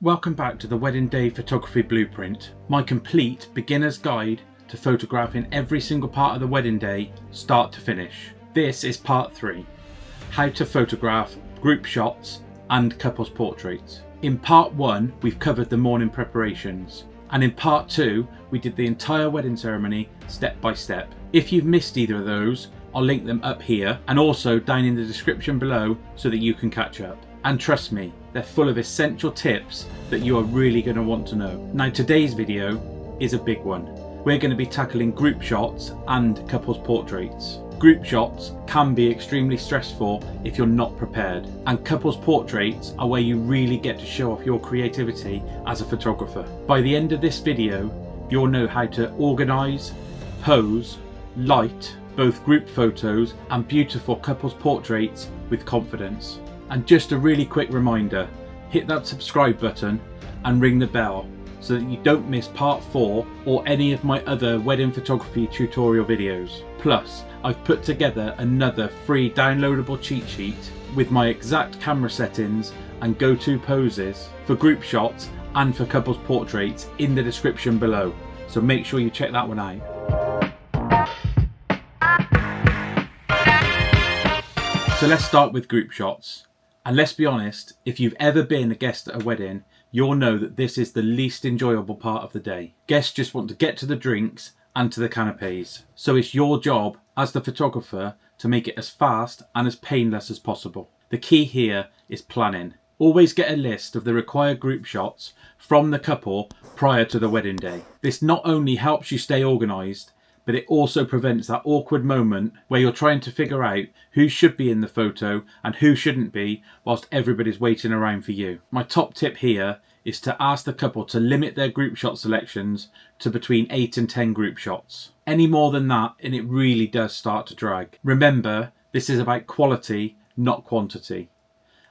Welcome back to the Wedding Day Photography Blueprint, my complete beginner's guide to photographing every single part of the wedding day, start to finish. This is part 3, how to photograph group shots and couples portraits. In part 1, we've covered the morning preparations, and in part 2, we did the entire wedding ceremony step by step. If you've missed either of those, I'll link them up here and also down in the description below so that you can catch up. And trust me, they're full of essential tips that you are really going to want to know. Now today's video is a big one. We're going to be tackling group shots and couples portraits. Group shots can be extremely stressful if you're not prepared, and couples portraits are where you really get to show off your creativity as a photographer. By the end of this video, you'll know how to organise, pose, light both group photos and beautiful couples portraits with confidence. And just a really quick reminder, hit that subscribe button and ring the bell so that you don't miss part 4 or any of my other wedding photography tutorial videos. Plus, I've put together another free downloadable cheat sheet with my exact camera settings and go-to poses for group shots and for couples portraits in the description below. So make sure you check that one out. So let's start with group shots. And let's be honest, if you've ever been a guest at a wedding, you'll know that this is the least enjoyable part of the day. Guests just want to get to the drinks and to the canapes. So it's your job as the photographer to make it as fast and as painless as possible. The key here is planning. Always get a list of the required group shots from the couple prior to the wedding day. This not only helps you stay organised, but it also prevents that awkward moment where you're trying to figure out who should be in the photo and who shouldn't be whilst everybody's waiting around for you. My top tip here is to ask the couple to limit their group shot selections to between 8 and 10 group shots. Any more than that and it really does start to drag. Remember, this is about quality, not quantity.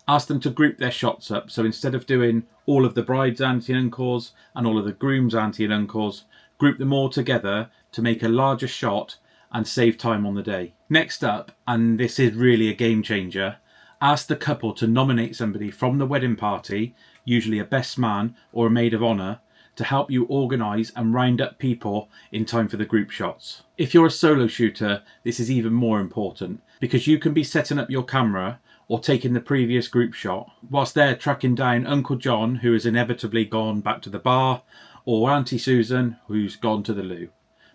Ask them to group their shots up, so instead of doing all of the bride's auntie and uncles and all of the groom's auntie and uncles, group them all together to make a larger shot and save time on the day. Next up, and this is really a game changer, ask the couple to nominate somebody from the wedding party, usually a best man or a maid of honour, to help you organise and round up people in time for the group shots. If you're a solo shooter, this is even more important because you can be setting up your camera or taking the previous group shot whilst they're tracking down Uncle John, who has inevitably gone back to the bar, or Auntie Susan, who's gone to the loo.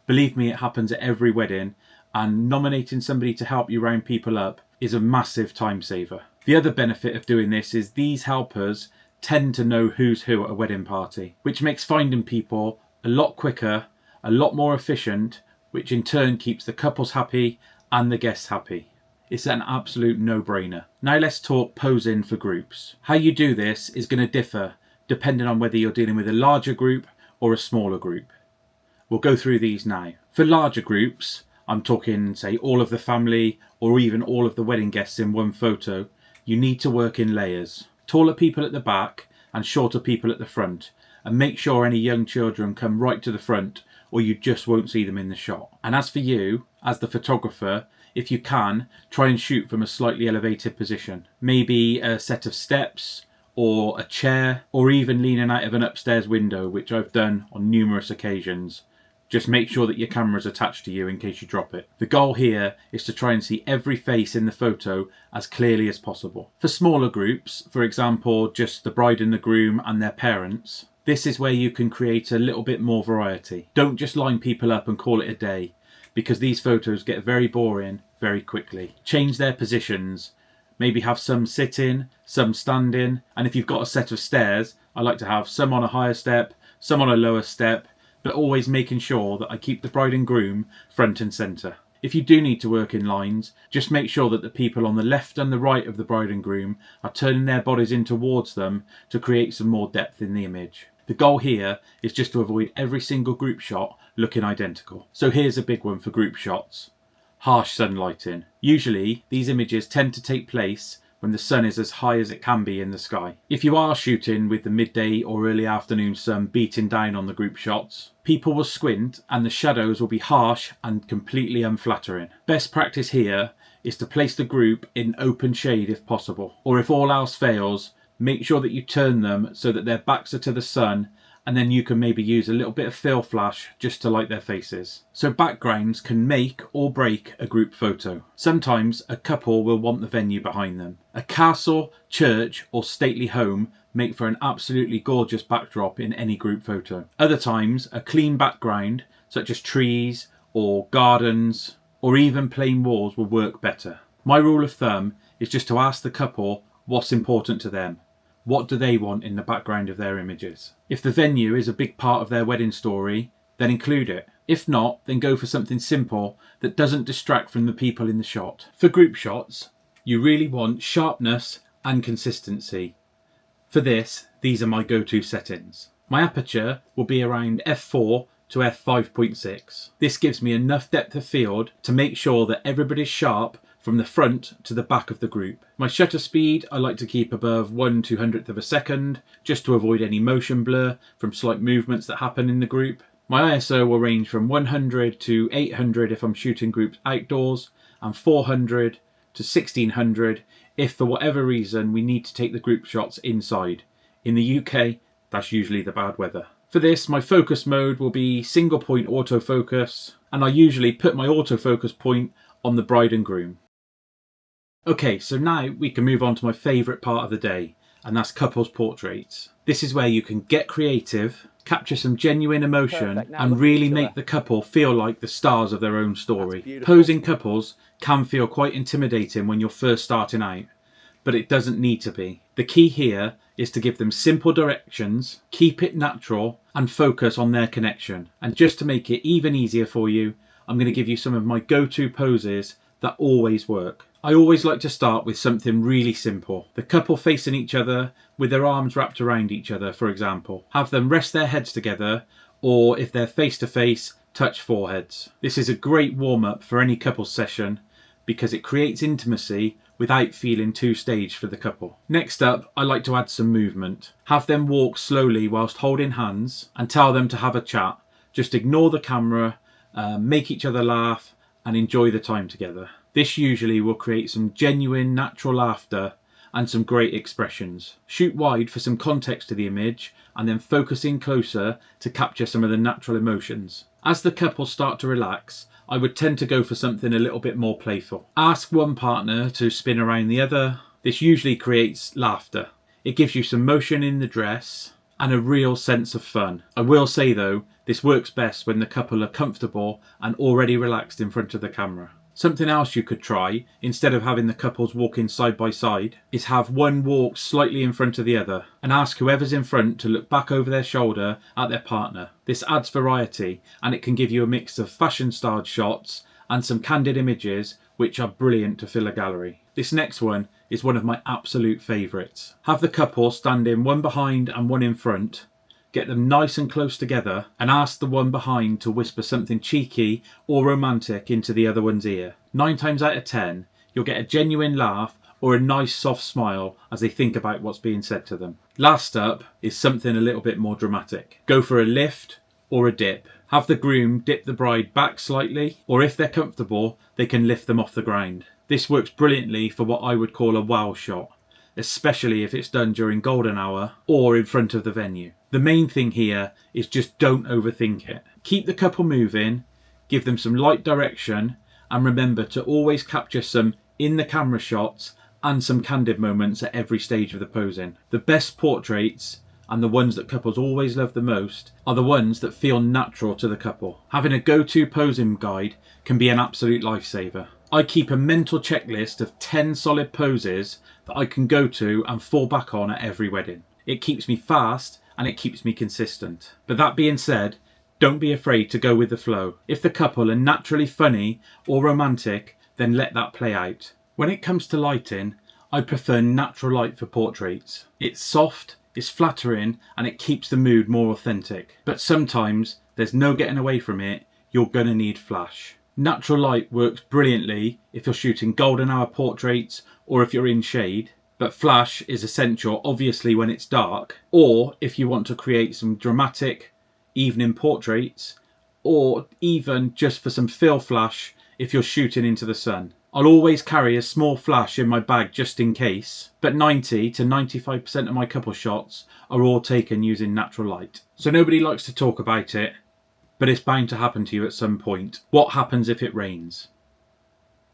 Believe me, it happens at every wedding, and nominating somebody to help you round people up is a massive time saver. The other benefit of doing this is these helpers tend to know who's who at a wedding party, which makes finding people a lot quicker, a lot more efficient, which in turn keeps the couples happy and the guests happy. It's an absolute no-brainer. Now let's talk posing for groups. How you do this is going to differ depending on whether you're dealing with a larger group or a smaller group. We'll go through these now. For larger groups, I'm talking say all of the family or even all of the wedding guests in one photo, you need to work in layers. Taller people at the back and shorter people at the front, and make sure any young children come right to the front or you just won't see them in the shot. And as for you, as the photographer, if you can, try and shoot from a slightly elevated position. Maybe a set of steps or a chair, or even leaning out of an upstairs window, which I've done on numerous occasions. Just make sure that your camera's attached to you in case you drop it. The goal here is to try and see every face in the photo as clearly as possible. For smaller groups, for example, just the bride and the groom and their parents, this is where you can create a little bit more variety. Don't just line people up and call it a day, because these photos get very boring very quickly. Change their positions. Maybe have some sitting, some standing, and if you've got a set of stairs, I like to have some on a higher step, some on a lower step, but always making sure that I keep the bride and groom front and centre. If you do need to work in lines, just make sure that the people on the left and the right of the bride and groom are turning their bodies in towards them to create some more depth in the image. The goal here is just to avoid every single group shot looking identical. So here's a big one for group shots. Harsh sunlighting. Usually these images tend to take place when the sun is as high as it can be in the sky. If you are shooting with the midday or early afternoon sun beating down on the group shots, people will squint and the shadows will be harsh and completely unflattering. Best practice here is to place the group in open shade if possible, or if all else fails, make sure that you turn them so that their backs are to the sun, and then you can maybe use a little bit of fill flash just to light their faces. So backgrounds can make or break a group photo. Sometimes a couple will want the venue behind them. A castle, church or stately home make for an absolutely gorgeous backdrop in any group photo. Other times a clean background such as trees or gardens or even plain walls will work better. My rule of thumb is just to ask the couple what's important to them. What do they want in the background of their images? If the venue is a big part of their wedding story, then include it. If not, then go for something simple that doesn't distract from the people in the shot. For group shots, you really want sharpness and consistency. For this, these are my go-to settings. My aperture will be around f4 to f5.6. This gives me enough depth of field to make sure that everybody's sharp from the front to the back of the group. My shutter speed I like to keep above 1/200th of a second, just to avoid any motion blur from slight movements that happen in the group. My ISO will range from 100 to 800 if I'm shooting groups outdoors, and 400 to 1600 if for whatever reason we need to take the group shots inside. In the UK, that's usually the bad weather. For this, my focus mode will be single point autofocus, and I usually put my autofocus point on the bride and groom. Okay, so now we can move on to my favourite part of the day, and that's couples portraits. This is where you can get creative, capture some genuine emotion, and really make the couple feel like the stars of their own story. Posing couples can feel quite intimidating when you're first starting out, but it doesn't need to be. The key here is to give them simple directions, keep it natural, and focus on their connection. And just to make it even easier for you, I'm going to give you some of my go-to poses that always work. I always like to start with something really simple. The couple facing each other with their arms wrapped around each other, for example. Have them rest their heads together, or if they're face to face, touch foreheads. This is a great warm-up for any couple session because it creates intimacy without feeling too staged for the couple. Next up, I like to add some movement. Have them walk slowly whilst holding hands and tell them to have a chat. Just ignore the camera, make each other laugh and enjoy the time together. This usually will create some genuine natural laughter and some great expressions. Shoot wide for some context to the image and then focus in closer to capture some of the natural emotions. As the couple start to relax, I would tend to go for something a little bit more playful. Ask one partner to spin around the other. This usually creates laughter. It gives you some motion in the dress and a real sense of fun. I will say though, this works best when the couple are comfortable and already relaxed in front of the camera. Something else you could try, instead of having the couples walking side by side, is have one walk slightly in front of the other and ask whoever's in front to look back over their shoulder at their partner. This adds variety and it can give you a mix of fashion-styled shots and some candid images which are brilliant to fill a gallery. This next one is one of my absolute favourites. Have the couple standing one behind and one in front. Get them nice and close together and ask the one behind to whisper something cheeky or romantic into the other one's ear. 9 times out of 10, you'll get a genuine laugh or a nice soft smile as they think about what's being said to them. Last up is something a little bit more dramatic. Go for a lift or a dip. Have the groom dip the bride back slightly, or if they're comfortable, they can lift them off the ground. This works brilliantly for what I would call a wow shot, especially if it's done during golden hour or in front of the venue. The main thing here is just don't overthink it. Keep the couple moving, give them some light direction, and remember to always capture some in the camera shots and some candid moments at every stage of the posing. The best portraits, and the ones that couples always love the most, are the ones that feel natural to the couple. Having a go-to posing guide can be an absolute lifesaver. I keep a mental checklist of 10 solid poses that I can go to and fall back on at every wedding. It keeps me fast and it keeps me consistent. But that being said, don't be afraid to go with the flow. If the couple are naturally funny or romantic, then let that play out. When it comes to lighting, I prefer natural light for portraits. It's soft, it's flattering, and it keeps the mood more authentic. But sometimes there's no getting away from it, you're gonna need flash. Natural light works brilliantly if you're shooting golden hour portraits or if you're in shade, but flash is essential obviously when it's dark, or if you want to create some dramatic evening portraits, or even just for some fill flash if you're shooting into the sun. I'll always carry a small flash in my bag just in case, but 90 to 95% of my couple shots are all taken using natural light. So nobody likes to talk about it, but it's bound to happen to you at some point. What happens if it rains?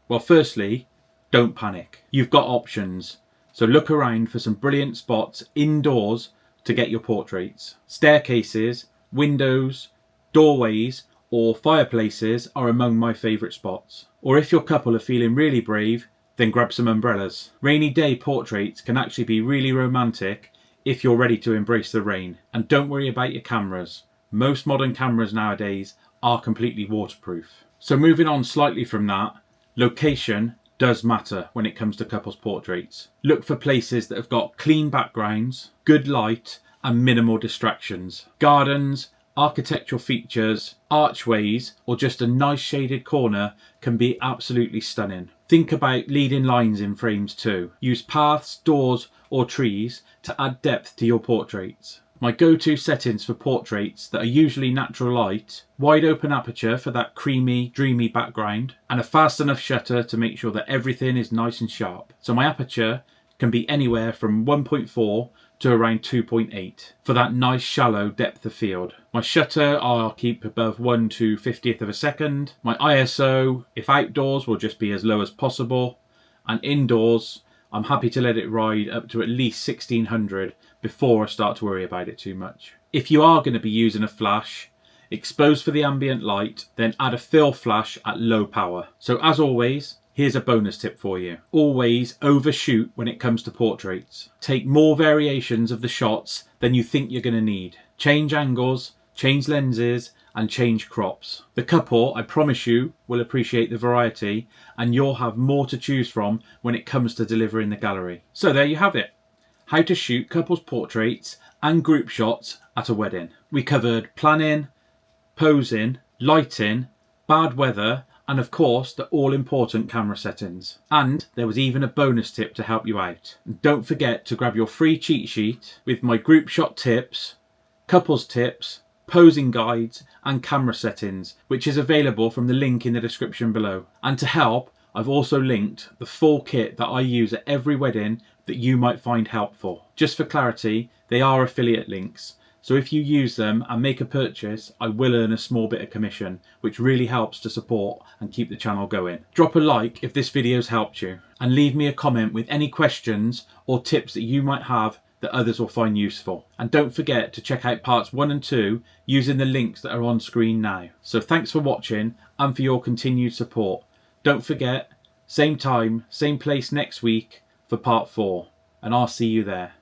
Well, firstly, don't panic. You've got options. So look around for some brilliant spots indoors to get your portraits. Staircases, windows, doorways, or fireplaces are among my favourite spots. Or if your couple are feeling really brave, then grab some umbrellas. Rainy day portraits can actually be really romantic if you're ready to embrace the rain. And don't worry about your cameras. Most modern cameras nowadays are completely waterproof. So moving on slightly from that, location does matter when it comes to couples portraits. Look for places that have got clean backgrounds, good light and minimal distractions. Gardens, architectural features, archways or just a nice shaded corner can be absolutely stunning. Think about leading lines in frames too. Use paths, doors or trees to add depth to your portraits. My go-to settings for portraits that are usually natural light, wide open aperture for that creamy, dreamy background, and a fast enough shutter to make sure that everything is nice and sharp. So my aperture can be anywhere from 1.4 to around 2.8 for that nice shallow depth of field. My shutter I'll keep above 1 to 50th of a second. My ISO, if outdoors, will just be as low as possible, and indoors I'm happy to let it ride up to at least 1600 before I start to worry about it too much. If you are going to be using a flash, expose for the ambient light, then add a fill flash at low power. So as always, here's a bonus tip for you. Always overshoot when it comes to portraits. Take more variations of the shots than you think you're going to need. Change angles, change lenses, and change crops. The couple, I promise you, will appreciate the variety and you'll have more to choose from when it comes to delivering the gallery. So there you have it. How to shoot couples portraits and group shots at a wedding. We covered planning, posing, lighting, bad weather, and of course the all-important camera settings. And there was even a bonus tip to help you out. And don't forget to grab your free cheat sheet with my group shot tips, couples tips, posing guides and camera settings, which is available from the link in the description below. And to help, I've also linked the full kit that I use at every wedding that you might find helpful. Just for clarity, they are affiliate links, so if you use them and make a purchase, I will earn a small bit of commission, which really helps to support and keep the channel going. Drop a like if this video's helped you, and leave me a comment with any questions or tips that you might have that others will find useful. And don't forget to check out parts 1 and 2 using the links that are on screen now. So thanks for watching and for your continued support. Don't forget, same time, same place next week for part 4, and I'll see you there.